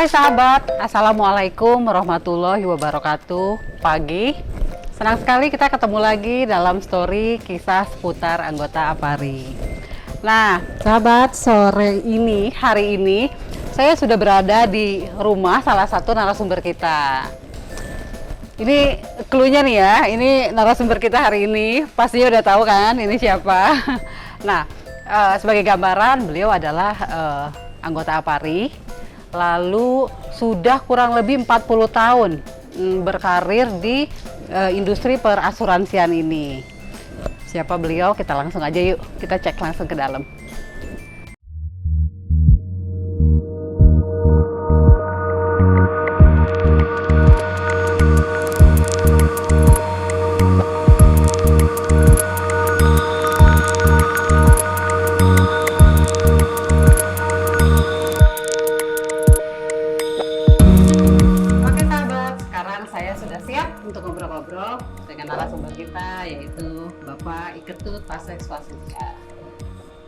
Hai sahabat, Assalamualaikum warahmatullahi wabarakatuh. Pagi, senang sekali kita ketemu lagi dalam story kisah seputar anggota APARI. Nah sahabat, hari ini saya sudah berada di rumah salah satu narasumber kita. Ini cluenya nih ya, ini narasumber kita hari ini, pastinya udah tahu kan ini siapa. Nah, sebagai gambaran beliau adalah anggota APARI, lalu sudah kurang lebih 40 tahun berkarir di industri perasuransian ini. Siapa beliau? Kita langsung aja yuk, kita cek langsung ke dalam. Untuk ngobrol-ngobrol dengan narasumber kita, yaitu Bapak Iketut Pasek Swastika.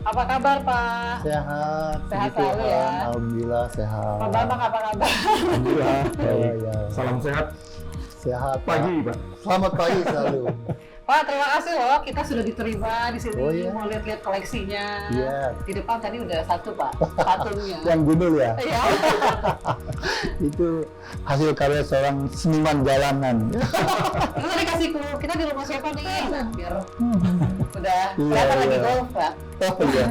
Apa kabar Pak? Sehat. Sehat selalu ya. Alhamdulillah sehat. Pak Bambang apa kabar? Alhamdulillah. Ya. Salam sehat. Sehat. Pagi, Pak. Selamat pagi selalu. Pak, terima kasih loh, kita sudah diterima di sini. Oh, iya. Mau lihat-lihat koleksinya. Iya. Di depan tadi udah satu Pak, patungnya. Yang gundul ya. Iya. Itu hasil karya seorang seniman jalanan. Kita tadi kasih clue, kita di rumah siapa nih? Biar udah kelihatan lagi iya. golf Pak. Oh iya.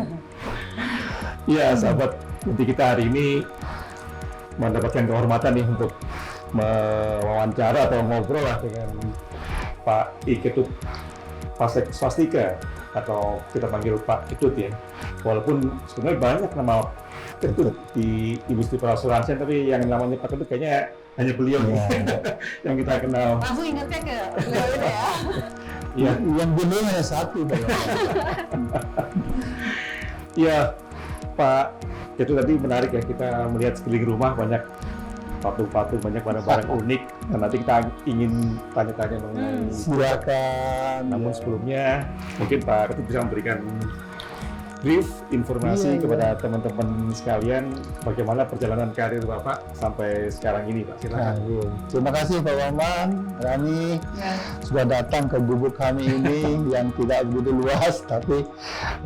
Iya, sahabat. Jadi kita hari ini mendapatkan kehormatan nih untuk mewawancara atau ngobrol lah dengan Pak Iketut Pasek Swastika, atau kita panggil Pak Ketut ya. Walaupun sebenarnya banyak nama Ketut di industri perasuransian, tapi yang namanya Pak Ketut kayaknya hanya beliau nih yang kita kenal. Langsung ingatnya ke beliau ini ya. Iya. Yang gundul hanya satu. Iya, Pak Ketut, tadi menarik ya, kita melihat sekeliling rumah banyak patung-patung, banyak barang-barang unik. Dan nanti kita ingin tanya-tanya mengenai Silakan. namun sebelumnya mungkin Pak Ketut bisa memberikan brief informasi Iya. kepada teman-teman sekalian bagaimana perjalanan karir Bapak sampai sekarang ini, Pak. Nah, Silakan. iya. Terima kasih Pak Bambang, Rani Ya. sudah datang ke gubuk kami ini yang tidak begitu luas, tapi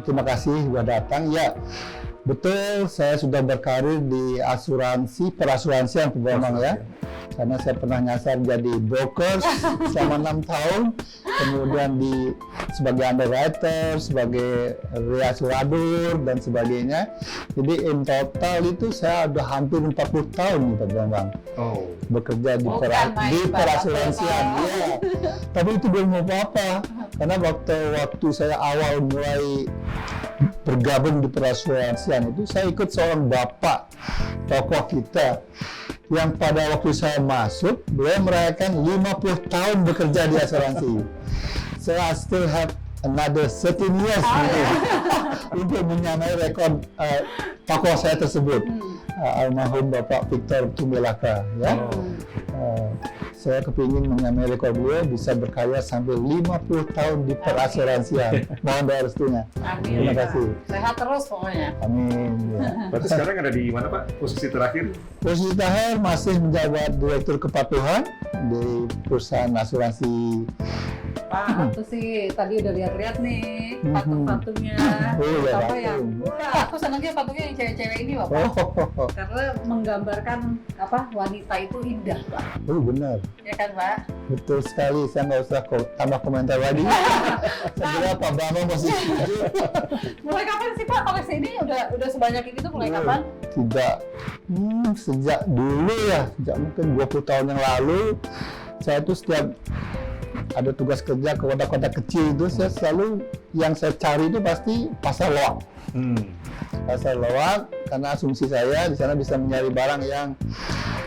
terima kasih sudah datang. Ya, betul, saya sudah berkarir di perasuransian Pak Bambang ya. Karena saya pernah nyasar jadi broker selama 6 tahun, kemudian sebagai underwriter, sebagai reasuradur dan sebagainya. Jadi in total itu saya udah hampir 40 tahun nih Pak Bambang Oh, bekerja di Bukan main perasuransian. Pak. Ya. Tapi itu belum apa-apa, karena waktu saya awal mulai bergabung di perasuransian itu saya ikut seorang bapak tokoh kita yang pada waktu saya masuk beliau merayakan 50 tahun bekerja di asuransi. Saya still have another 13 years gitu, untuk menyamai rekor tokoh saya tersebut, almarhum Bapak Victor Tumelaka ya. Saya kepingin menyamai rekor beliau, bisa berkarya sampai 50 tahun di perasuransian. Mohon doa restunya. Amin. Terima Pak. kasih. Sehat terus pokoknya. Amin. Ya. berarti sekarang ada di mana, Pak? Posisi terakhir? Posisi terakhir masih menjabat Direktur Kepatuhan di perusahaan asuransi. Pak, itu sih tadi udah lihat-lihat nih patung-patungnya. Oh, iya, Apa yang? patung. Wah, aku senangnya patungnya yang cewek-cewek ini, Bapak. Oh, Karena menggambarkan apa wanita itu indah, Pak. benar. Ya kan, Pak? Betul sekali. Saya nggak usah tambah komentar lagi. Saya kira Pak Bambang masih setuju. Mulai kapan sih, Pak? Koleksi ini udah sebanyak ini tuh mulai kapan? Tidak. Sejak dulu ya, sejak mungkin 20 tahun yang lalu, saya tuh setiap ada tugas kerja ke kota-kota kecil itu, saya selalu yang saya cari itu pasti pasar loak. Pasar loak, karena asumsi saya di sana bisa mencari barang yang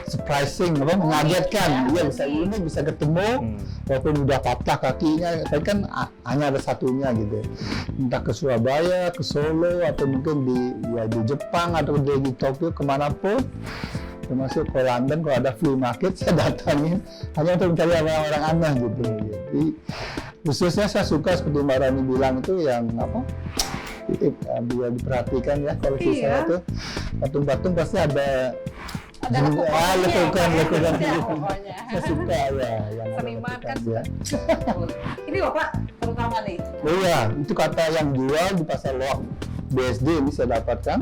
surprising, mengagetkan. Iya, bisa unik, bisa ketemu, walaupun udah patah kakinya, tapi kan hanya ada satunya gitu. Entah ke Surabaya, ke Solo, atau mungkin di Jepang atau di Tokyo, kemanapun. Termasuk ke London, kalau ada flea market saya datangin hanya untuk mencari orang-orang aneh gitu. Jadi khususnya saya suka seperti Mbak Rani bilang itu yang apa, biar diperhatikan ya koleksi saya tuh patung-patung pasti ada ada lekukan ya, pokoknya. saya suka ya yang ada Seniman kan lekukan, ya. Ini Bapak terutama nih. Oh iya, itu kata yang jual di pasar Loak BSD bisa dapatkan.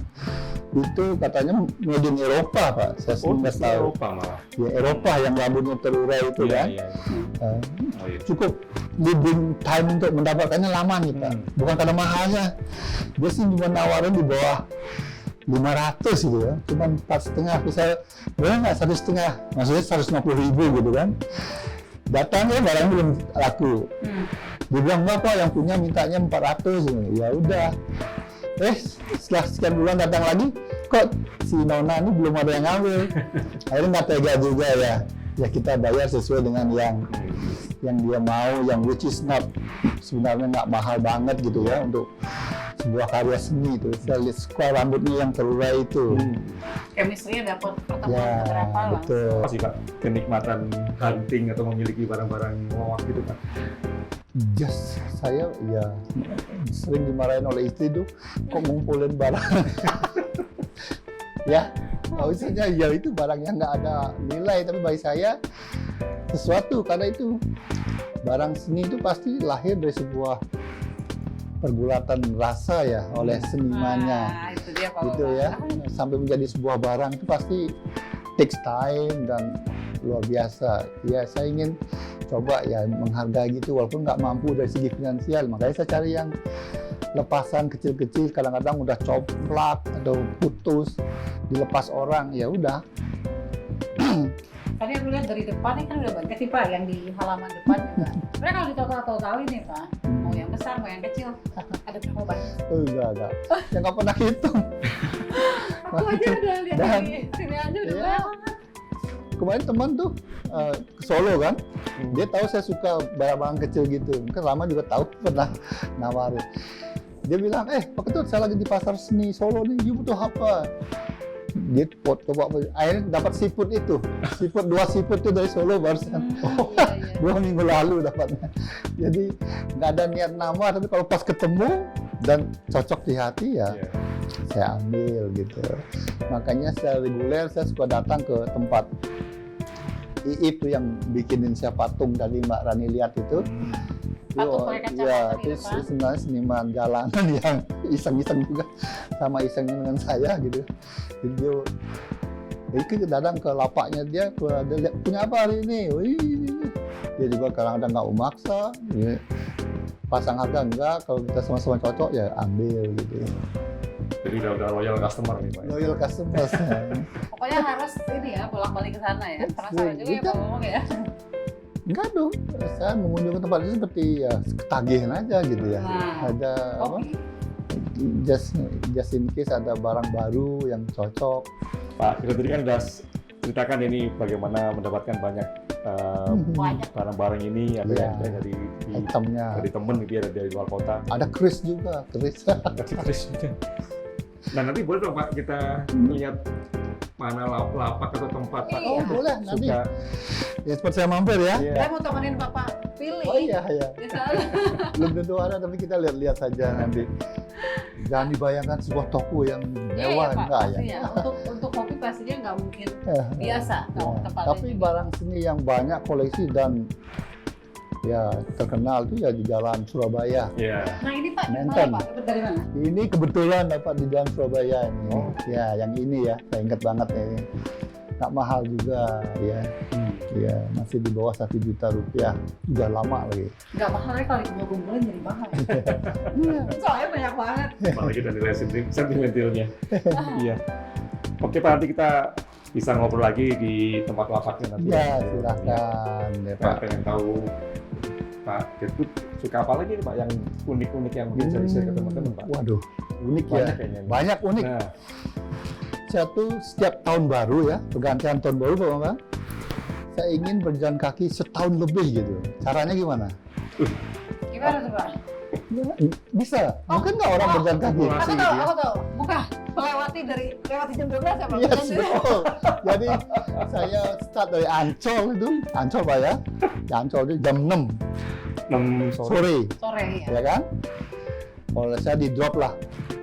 Itu katanya made in Eropa, Pak. Saya nggak tahu. Eropa malah. Ya Eropa yang rambutnya terurai itu Iya, kan. iya. Eh, Oh, iya. Cukup living time untuk mendapatkannya lama nih, Pak. Bukan karena mahalnya. Dia sih cuma nawarin di bawah 500 gitu ya. Cuman 4,5 bisa, boleh nggak 1,5? Maksudnya 150.000 gitu kan. Datangnya barang belum laku. Dia bilang, enggak Pak, yang punya mintanya 400. Ya udah. Setelah sekian bulan datang lagi, kok si Nona ini belum ada yang ngambil. Akhirnya nggak tega juga ya. Ya kita bayar sesuai dengan yang dia mau, yang which is not sebenarnya nggak mahal banget gitu ya untuk sebuah karya seni itu. Saya lihat suka rambutnya yang terurai itu. Chemistry-nya dapat pertemuan Ya, beberapa langsung. betul. Apa sih Pak kenikmatan hunting atau memiliki barang-barang lawak gitu Pak? Just saya ya sering dimarahin oleh istri tuh, kok ngumpulin barang. Ya, maksudnya ya itu barang yang nggak ada nilai, tapi bagi saya sesuatu, karena itu barang seni itu pasti lahir dari sebuah pergulatan rasa ya oleh senimannya. Nah, itu dia Pak Gitu Bapak. ya, sampai menjadi sebuah barang itu pasti takes time dan luar biasa. Ya saya ingin coba ya menghargai gitu walaupun nggak mampu dari segi finansial, makanya saya cari yang lepasan kecil-kecil, kadang-kadang udah coplak atau putus dilepas orang, ya udah. Tadi aku lihat dari depan ini kan udah banyak sih Pak yang di halaman depan juga. Sebenarnya kalau ditotal-totalin nih Pak, mau yang besar mau yang kecil, ada berapa banyak? Enggak, yang nggak pernah hitung. Aku aja udah lihat Dan- dari sini aja udah Iya. banyak. Kemarin teman tuh ke Solo kan, dia tahu saya suka barang-barang kecil gitu, mungkin lama juga tahu pernah nawarin. Dia bilang, Pak Ketut, saya lagi di pasar seni Solo nih, you butuh apa? Dia coba, akhirnya dapat seafood itu, dua seafood itu dari Solo barusan. Iya. 2 minggu lalu dapatnya. Jadi nggak ada niat nama, tapi kalau pas ketemu dan cocok di hati ya Iya. saya ambil gitu. Makanya secara reguler saya suka datang ke tempat Iip tuh yang bikinin saya patung tadi Mbak Rani lihat itu. Patung pakai kacamata Ya, gitu, itu Pak. sebenarnya seniman jalanan yang iseng-iseng juga sama isengnya dengan saya gitu. Jadi dia datang ke lapaknya dia lihat, punya apa hari ini? Wih, dia juga kadang-kadang nggak memaksa. Ya. Pasang harga enggak, kalau kita sama-sama cocok ya ambil gitu. Jadi udah loyal customer nih Pak. Loyal customers. Pokoknya harus ini ya bolak-balik ke sana ya. Penasaran juga ya Pak ngomong ya. Enggak dong, saya mengunjungi tempat itu seperti ya ketagihan aja gitu ya. Nah. Ada apa? Oke. Just in case ada barang baru yang cocok. Pak, kita tadi kan udah ceritakan ini bagaimana mendapatkan banyak Banyak. barang-barang ini, ada Iya. yang dari Itemnya. dari temen, dia ada dari luar kota. Ada kris juga, kris. Nah nanti boleh dong Pak kita lihat mana lapak atau tempat Pak Iya. Oh boleh nanti. suka. Ya seperti saya mampir ya. Iya. Saya mau temenin Bapak pilih. Oh iya ya. Bisa. Belum tentu ada tapi kita lihat-lihat saja nanti. Jangan dibayangkan sebuah toko yang Iya, mewah Pak, enggak ya. pastinya. Untuk kopi pastinya nggak mungkin Eh, biasa kalau ya. tempatnya Tapi juga. barang seni yang banyak koleksi dan ya terkenal itu ya di Jalan Surabaya. Iya. Nah ini Pak, Menteng. gimana Pak? Dapat dari mana? Ini kebetulan dapat di Jalan Surabaya ini. Oh. Ya, yang ini ya, saya ingat banget ya. Ini. Nggak mahal juga ya. Ya, masih di bawah 1 juta rupiah. Udah lama lagi. Nggak mahal ya kalau dikumpul-kumpulin jadi mahal. Iya. Soalnya banyak banget. Apalagi dari sentimentalnya. Iya. Oke Pak, nanti kita bisa ngobrol lagi di tempat lapaknya nanti. Ya, silakan ya, Pak Pak. pengen tahu Pak Ketut suka apa lagi nih Pak yang unik-unik yang mungkin bisa di-share ke teman-teman Pak? Waduh, unik Banyak ya. kayaknya. Banyak unik. Nah, Saya tuh setiap tahun baru ya, pergantian tahun baru Pak Bambang, saya ingin berjalan kaki setahun lebih gitu. Caranya gimana? Gimana tuh Pak? Bisa. Mungkin nggak orang berjalan kaki? Aku Aku gitu tahu, ya. aku tahu. Bukan lewati jam 12 ya Pak? Yes, Bukan betul. Jadi saya start dari Ancol itu, Ancol Pak ya. Di Ancol itu jam 6 6 sore. sore, sore ya. ya kan? Kalau saya di drop lah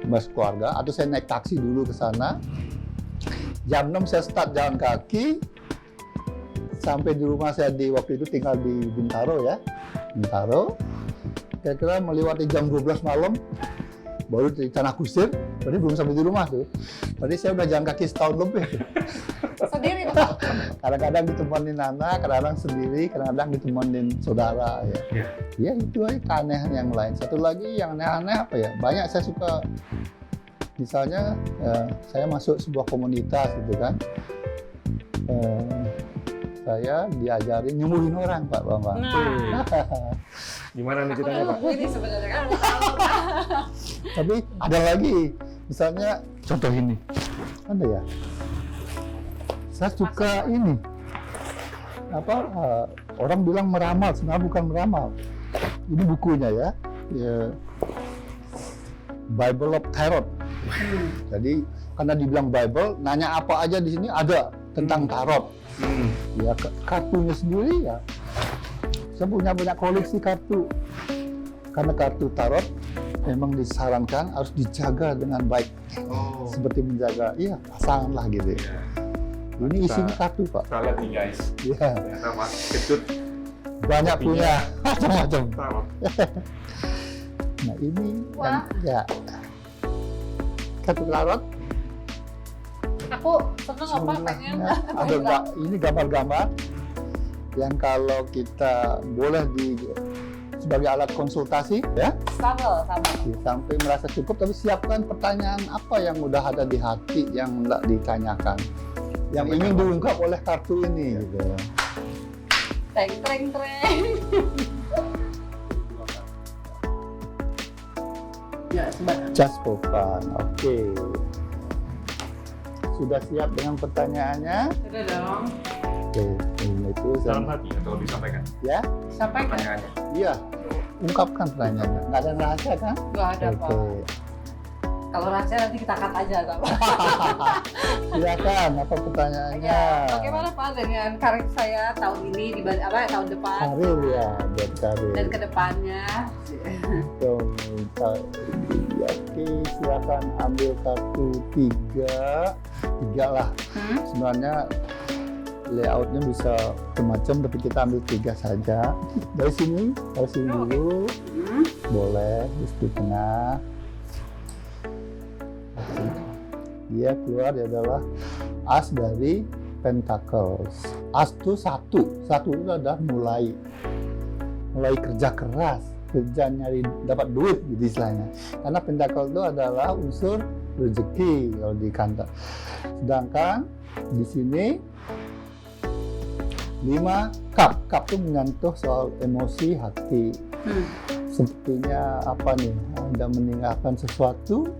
mas keluarga, atau saya naik taksi dulu ke sana. Jam 6 saya start jalan kaki, sampai di rumah saya waktu itu tinggal di Bintaro ya. Bintaro, kira-kira melewati jam 12 malam, baru di Tanah Kusir, berarti belum sampai di rumah tuh. Berarti saya udah jalan kaki setahun lebih. Sendiri tuh. Kadang-kadang ditemenin anak, kadang-kadang sendiri, kadang-kadang ditemenin saudara ya. Iya. Ya itu aja keanehan yang lain. Satu lagi yang aneh-aneh apa ya? Banyak saya suka, misalnya saya masuk sebuah komunitas gitu kan. Saya diajarin nyembuhin orang Pak Bambang. Nah, Gimana nih aku ceritanya, udah Pak? nunggu ini sebenarnya kan. Tapi ada lagi, misalnya contoh ini, ada ya. Saya suka ini, orang bilang meramal, sebenarnya bukan meramal. Ini bukunya ya, Bible of Tarot. Jadi karena dibilang Bible, nanya apa aja di sini ada tentang tarot. Ya kartunya sendiri ya. Saya punya banyak koleksi kartu. Karena kartu tarot memang disarankan harus dijaga dengan baik. Oh. Seperti menjaga, pasangan lah gitu. Iya. Ini isinya kartu Pak. Kita lihat nih guys. Iya, Ternyata Mas Ketut banyak punya macam-macam. tarot. Nah ini Wah. ya kartu tarot. Aku seneng apa pengen. Ada ini gambar-gambar yang kalau kita boleh sebagai alat konsultasi ya, Sama. sampai merasa cukup, tapi siapkan pertanyaan apa yang udah ada di hati yang tidak ditanyakan, yang ingin diungkap oleh kartu ini gitu. Treng. Ya, sebentar. Just for fun. Oke. Sudah siap dengan pertanyaannya? Sudah dong. Oke, ini itu Dalam hati atau disampaikan ya. Sampaikan. pertanyaannya. Iya. Ungkapkan pertanyaannya. Nggak ada rahasia kan? Gak ada Pak. Oke. Kalau rahasia nanti kita cut aja sama. Silakan, apa pertanyaannya? Ya, bagaimana Pak dengan karir saya tahun ini tahun depan Karir ya, buat karir. dan kedepannya? So, oke, silakan ambil kartu tiga lah. Sebenarnya layoutnya bisa macam-macam, tapi kita ambil 3 saja. Dari sini dulu, boleh di tengah. Dia keluar adalah as dari Pentacles. As itu satu itu adalah mulai kerja keras, kerja nyari dapat duit gitu istilahnya. Karena Pentacle itu adalah unsur rezeki kalau di kantor. Sedangkan di sini 5 cup itu menyentuh soal emosi hati. Sepertinya apa nih, Anda meninggalkan sesuatu.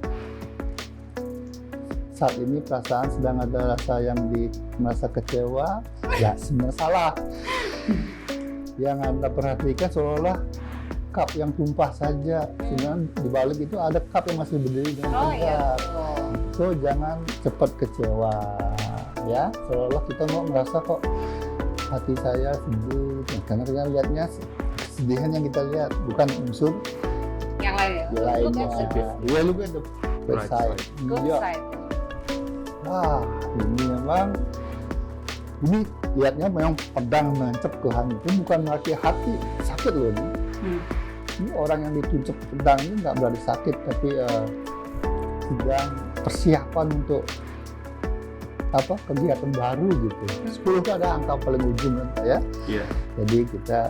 Saat ini perasaan sedang ada rasa yang merasa kecewa, ya sebenarnya salah. Yang Anda perhatikan seolah-olah cup yang tumpah saja, sebenarnya di balik itu ada cup yang masih berdiri dengan tegak. So jangan cepat kecewa, ya. Seolah-olah kita mau merasa kok hati saya sedih, karena kita lihatnya kesedihan yang kita lihat bukan unsur Yang lain ya? lainnya. Ya, look at the bad side. Good Dia, side. wah, ini memang lihatnya memang pedang menancap ke hati. Itu bukan berarti hati sakit loh ini. Ini orang yang dituncap pedang ini nggak berarti sakit, tapi sedang persiapan untuk kegiatan baru gitu. 10 itu ada angka paling ujung kan Pak ya. Iya. Jadi kita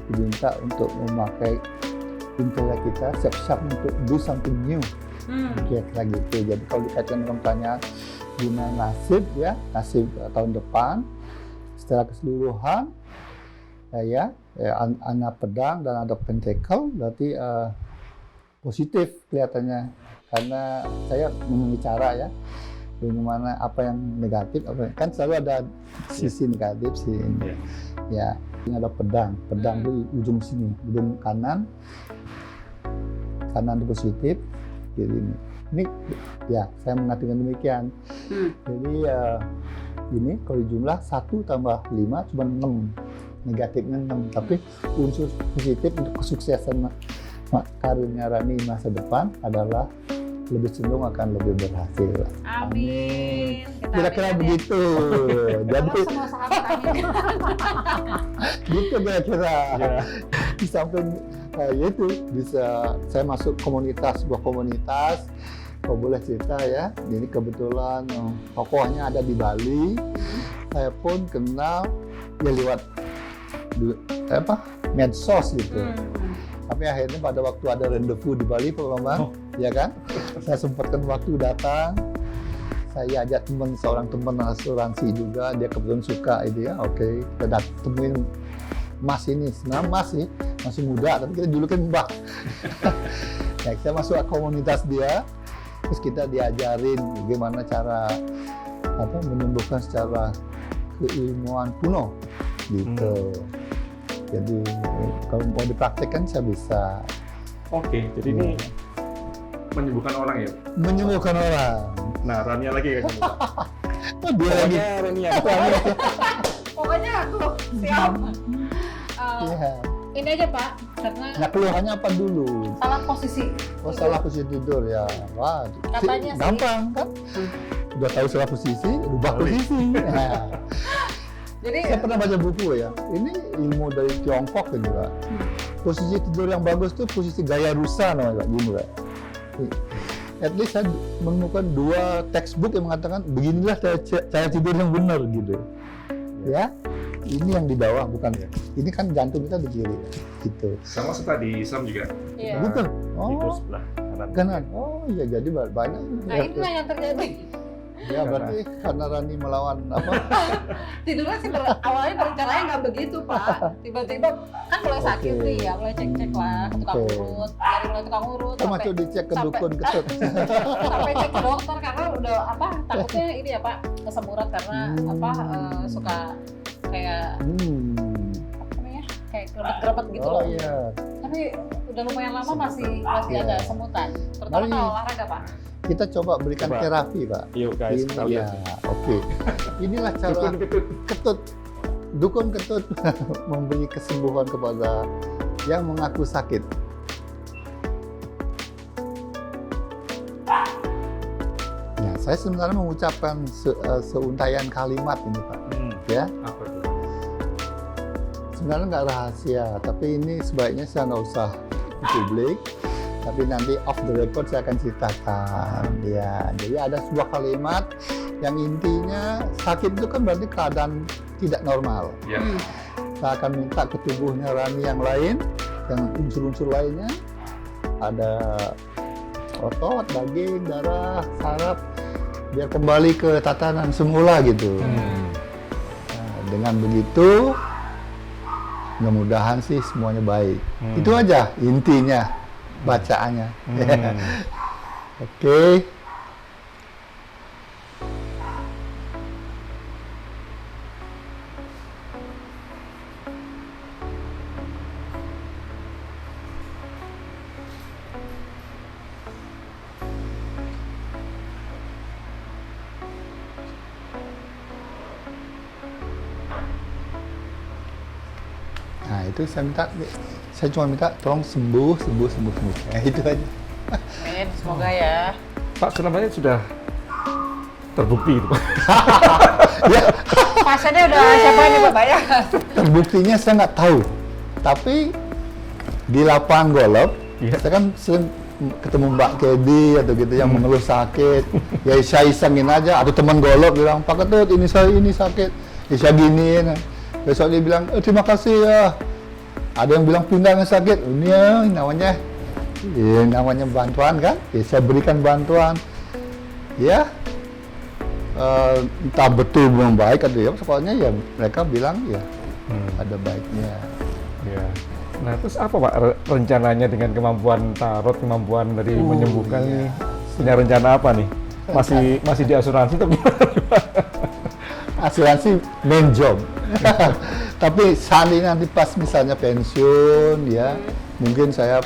diminta untuk memakai intelek kita siap-siap untuk do something new. Kira-kira gitu. Jadi kalau dikaitkan dengan pertanyaan gimana nasib ya, nasib tahun depan secara keseluruhan anak pedang dan ada pentacle berarti positif kelihatannya, karena saya membicara ya bagaimana apa yang negatif, kan selalu ada sisi negatif sini. Ya, ini ada pedang di ujung sini, ujung kanan itu positif, kiri ini ya saya mengartikan demikian. Jadi ini kalau jumlah 1 tambah 5 cuma 6, negatifnya 6, tapi unsur positif untuk kesuksesan karirnya Rani masa depan adalah lebih cenderung akan lebih berhasil. Amin. Kira-kira begitu. Jadi Semua sahabat amin. gitu kira-kira. Ya. Di samping itu bisa saya masuk komunitas, sebuah komunitas. Kalau boleh cerita ya, ini kebetulan tokohnya ada di Bali. Saya pun kenal ya lewat medsos gitu. Tapi akhirnya pada waktu ada rendezvous di Bali, Pak Bambang, ya kan? Saya sempatkan waktu datang. Saya ajak seorang teman asuransi juga, dia kebetulan suka itu ya. Oke, kita temuin Mas ini, sebenarnya Mas sih, masih muda, tapi kita dulu kan Mbak. Ya, saya masuk ke komunitas dia, terus kita diajarin bagaimana cara menyembuhkan secara keilmuan kuno, gitu. Jadi kalau mau dipraktekkan saya bisa. Oke, jadi ini menyembuhkan orang ya? Menyembuhkan orang. Nah, Rania lagi kan? Oh, dia lagi. Rania. Pokoknya aku siap. Iya. Ini aja Pak, karena Nah, keluhannya apa dulu? salah posisi. Oh, salah posisi tidur ya. Wah, Katanya sih. gampang kan? Udah tahu salah posisi, rubah posisi. Nah, Jadi saya pernah baca buku ya. Ini ilmu dari Tiongkok kan juga. Posisi tidur yang bagus tuh posisi gaya rusa namanya, gini Pak. At least saya menemukan 2 textbook yang mengatakan beginilah cara tidur yang benar gitu. Ya, ini yang di bawah bukan. Ini kan jantung kita di kiri, gitu. Sama seperti di Islam juga. Iya. Betul. Tidur Oh, sebelah kanan. kanan. Oh iya, jadi banyak. Nah inilah yang terjadi. Ya berarti karena Rani melawan apa? Tidurnya sih awalnya berencananya nggak begitu Pak. Tiba-tiba kan mulai sakit Oke. nih ya, mulai cek-cek lah ke tukang Oke. urut, dari mulai tukang urut Termasuk dicek ke dukun ketut. sampai cek ke dokter karena udah takutnya ini ya Pak kesemburat karena suka kayak namanya kayak gerebet gitu Oh loh. iya. Tapi udah lumayan lama masih ada semutan, terutama Mari. kalau olahraga Pak. Kita coba berikan Coba. terapi, Pak. Yuk guys, kita Ini ya, lihat. oke. Inilah cara Dukun ketut. ketut. Dukun ketut memberi kesembuhan kepada yang mengaku sakit. Nah, saya sebenarnya mengucapkan seuntaian kalimat ini, Pak. Ya, Apa itu? sebenarnya nggak rahasia, tapi ini sebaiknya saya nggak usah di publik. Tapi nanti off the record saya akan ceritakan. Ya, jadi ada sebuah kalimat yang intinya sakit itu kan berarti keadaan tidak normal. Ya. Saya akan minta ke tubuhnya Rani yang lain, yang unsur-unsur lainnya, ada otot, daging, darah, saraf, biar kembali ke tatanan semula gitu. Nah, dengan begitu, mudah-mudahan sih semuanya baik. Itu aja intinya bacaannya. Oke. Nah, itu saya cuma minta tolong sembuh. Nah, itu aja. Amin, semoga ya. Pak, sebenarnya sudah terbukti itu, Pak. Pasiennya udah siapa ini Bapak ya? Terbuktinya saya nggak tahu, tapi di lapangan golf, saya kan sering ketemu Mbak Kedi atau gitu yang mengeluh sakit, ya saya isengin aja, atau teman golf bilang, Pak Ketut ini sakit, ya saya giniin, besok dia bilang, terima kasih ya, ada yang bilang pinggang sakit, ini ya namanya bantuan kan, ya saya berikan bantuan, ya. Entah betul belum baik atau ya, pokoknya ya mereka bilang ya ada baiknya. Ya. Nah, terus apa Pak rencananya dengan kemampuan tarot, kemampuan dari menyembuhkan ini? Punya rencana apa nih? Masih di asuransi atau gimana? Asuransi main job. Tapi saat ini nanti pas misalnya pensiun ya, mungkin saya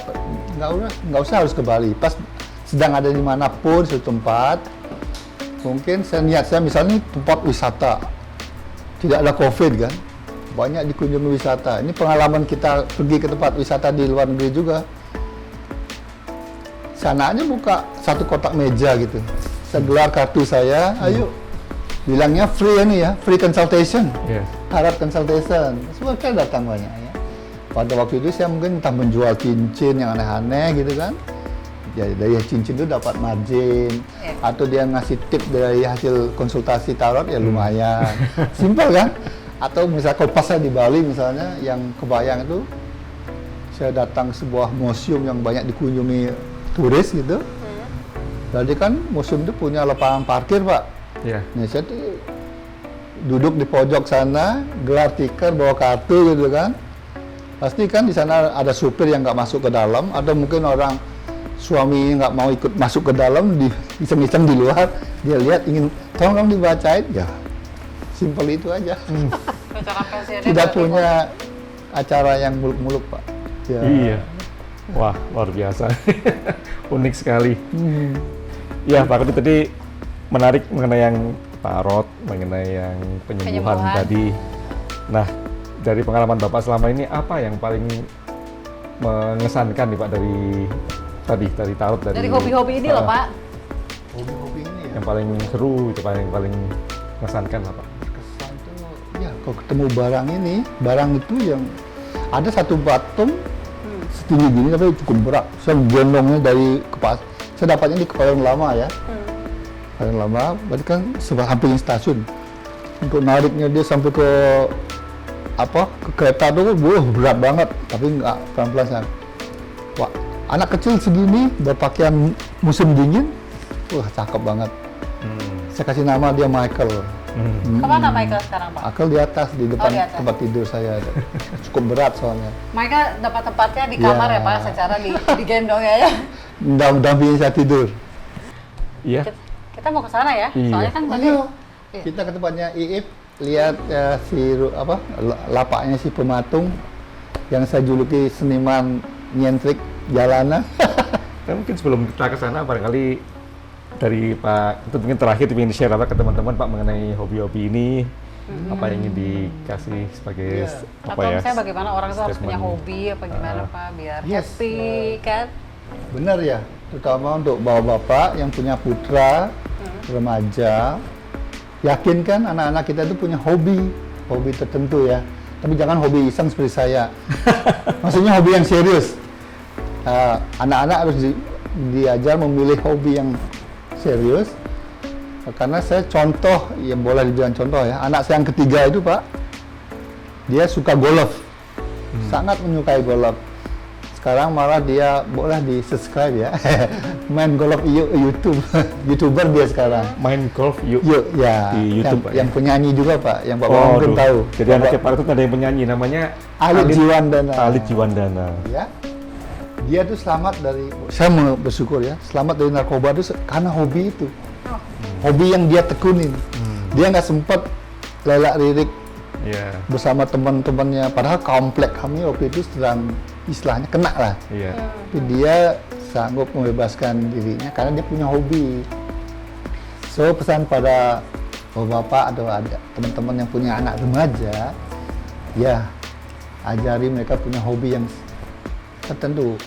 nggak usah harus ke Bali. Pas sedang ada dimanapun suatu tempat, mungkin niat saya misalnya tempat wisata, tidak ada COVID kan, banyak dikunjungi wisata. Ini pengalaman kita pergi ke tempat wisata di luar negeri juga. Sana aja buka satu kotak meja gitu, saya gelar kartu saya, ayo bilangnya free ini ya, free consultation, Iya. tarot consultation. Semua kan datang banyak ya. Pada waktu itu saya mungkin entah menjual cincin yang aneh-aneh gitu kan. Ya, dari cincin itu dapat margin, atau dia ngasih tip dari hasil konsultasi tarot ya lumayan. Simpel kan? Atau misalnya kalau pas saya di Bali misalnya, yang kebayang itu saya datang ke sebuah museum yang banyak dikunjungi turis gitu. Jadi kan museum itu punya lapangan parkir, Pak. Iya. Nah, saya tuh duduk di pojok sana, gelar tikar, bawa kartu gitu kan. Pasti kan di sana ada supir yang nggak masuk ke dalam, atau mungkin orang suami nggak mau ikut masuk ke dalam, iseng-iseng di luar, dia lihat ingin tolong dibacain, ya simpel itu aja. Tidak punya acara yang muluk-muluk, Pak. Ya. Iya. Wah, luar biasa. Unik sekali. Ya, Pak Ketut tadi menarik mengenai yang tarot, mengenai yang penyembuhan tadi. Nah, dari pengalaman Bapak selama ini apa yang paling mengesankan nih Pak dari tarot Dari hobi-hobi ini loh, Pak. Hobi-hobi ini ya. Yang paling seru itu paling mengesankan apa? Kesan tuh, ya kalau ketemu barang itu yang ada satu patung setinggi gini tapi cukup berat. Saya gendongnya dari kepala, saya dapatnya di Kebayoran Lama ya. Kebayoran Lama, berarti kan sebelah samping stasiun. Untuk nariknya dia sampai ke kereta tuh, berat banget, tapi nggak pelan-pelan saya. Wah, anak kecil segini berpakaian musim dingin, wah cakep banget. Saya kasih nama dia Michael. Kemana Michael sekarang, Pak? Michael di atas, di depan di atas. tempat tidur saya. Cukup berat soalnya. Michael dapat tempatnya di kamar Iya. ya, Pak, secara digendong ya. Dampingin saya tidur. Iya. Kita mau ke sana ya, Iya. soalnya kan tadi Ayo, kita ke tempatnya Iip, lihat lapaknya si pematung yang saya juluki seniman nyentrik jalanan. Dan mungkin sebelum kita ke sana barangkali dari Pak Ketut mungkin terakhir ingin share apa ke teman-teman Pak mengenai hobi-hobi ini, apa yang ingin dikasih sebagai apa atau ya? misalnya bagaimana orang itu harus punya statement. hobi apa gimana Pak biar Yes. happy kan? Benar ya, terutama untuk bapak-bapak yang punya putra, remaja, yakinkan anak-anak kita itu punya hobi tertentu ya. Tapi jangan hobi iseng seperti saya. Maksudnya hobi yang serius. Anak-anak harus diajar memilih hobi yang serius. Karena saya contoh, yang boleh dibilang contoh ya, anak saya yang ketiga itu Pak, dia suka golf, sangat menyukai golf. Sekarang malah dia boleh di subscribe ya, main golf YouTube, YouTuber dia sekarang. Main golf yuk. Ya, Di YouTube, Pak, yang ya? penyanyi juga Pak, yang Bapak Oh, mungkin aduh. tahu. Jadi anaknya Pak Ketut ada yang penyanyi namanya Alit Jiwandana. Alit Jiwandana. Ya, dia tuh selamat dari, saya mau bersyukur ya, selamat dari narkoba itu karena hobi itu. Hobi yang dia tekunin. Dia nggak sempat lelak lirik Iya. bersama teman-temannya, padahal komplek kami waktu itu sedang istilahnya kena lah. Iya. Tapi dia sanggup membebaskan dirinya karena dia punya hobi. So pesan pada bapak atau ada teman-teman yang punya anak remaja, ya ajari mereka punya hobi yang tertentu.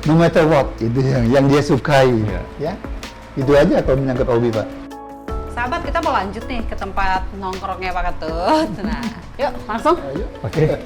No matter what, itu yang dia sukai. Iya. Ya, itu aja kalau menyangkut hobi Pak. Sahabat, kita mau lanjut nih ke tempat nongkrongnya Pak Ketut. Nah, yuk langsung. Ayo. Oke.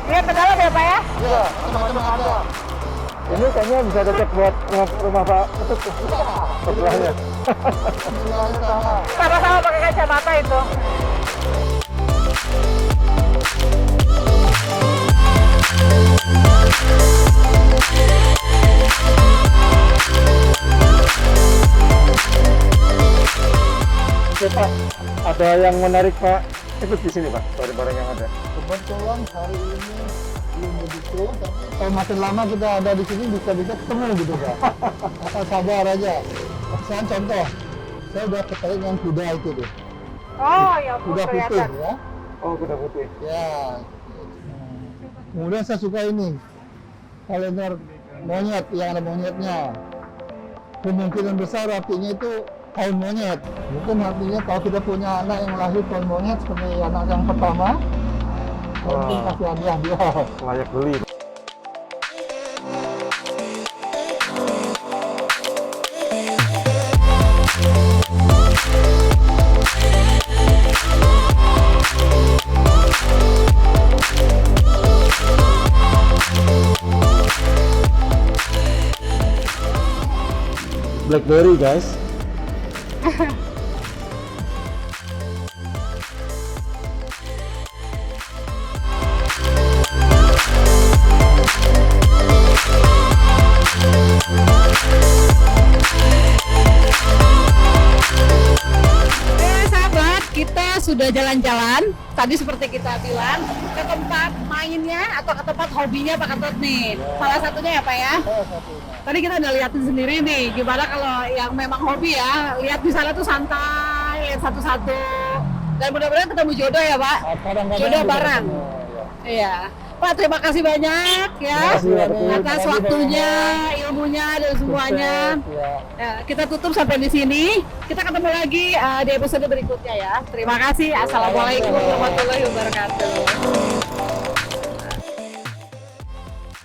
Lihat ke dalam ya Pak ya. Ini kayaknya bisa cocok buat rumah Pak Ketut. Sebelahnya. Sama-sama pakai kacamata itu. Oke Pak, ada yang menarik Pak Ketut di sini Pak, barang-barang yang ada. Kebetulan hari ini belum begitu, tapi kalau makin lama kita ada di sini bisa-bisa ketemu gitu Pak. Asal sabar aja. Saya contoh, saya udah tertarik dengan kuda itu tuh. Oh ya Kuda putih ya. Oh, kuda putih. Ya. Kemudian saya suka ini kalender monyet yang ada monyetnya. Kemungkinan besar artinya itu tahun monyet. Mungkin artinya kalau kita punya anak yang lahir tahun monyet seperti anak yang pertama, mungkin kasih hadiah dia. Layak beli. Blackberry guys. Sahabat, kita sudah jalan-jalan. Tadi seperti kita bilang ke tempat mainnya atau ke tempat hobinya Pak Ketut nih. Salah satunya ya Pak ya. Tadi kita udah liatin sendiri nih, gimana kalau yang memang hobi ya, lihat di sana tuh santai, lihat satu-satu. Dan mudah-mudahan ketemu jodoh ya Pak. Jodoh bareng. Iya. Pak, terima kasih banyak ya atas waktunya, ilmunya dan semuanya. Ya, kita tutup sampai di sini. Kita ketemu lagi di episode berikutnya ya. Terima kasih. Assalamualaikum warahmatullahi wabarakatuh.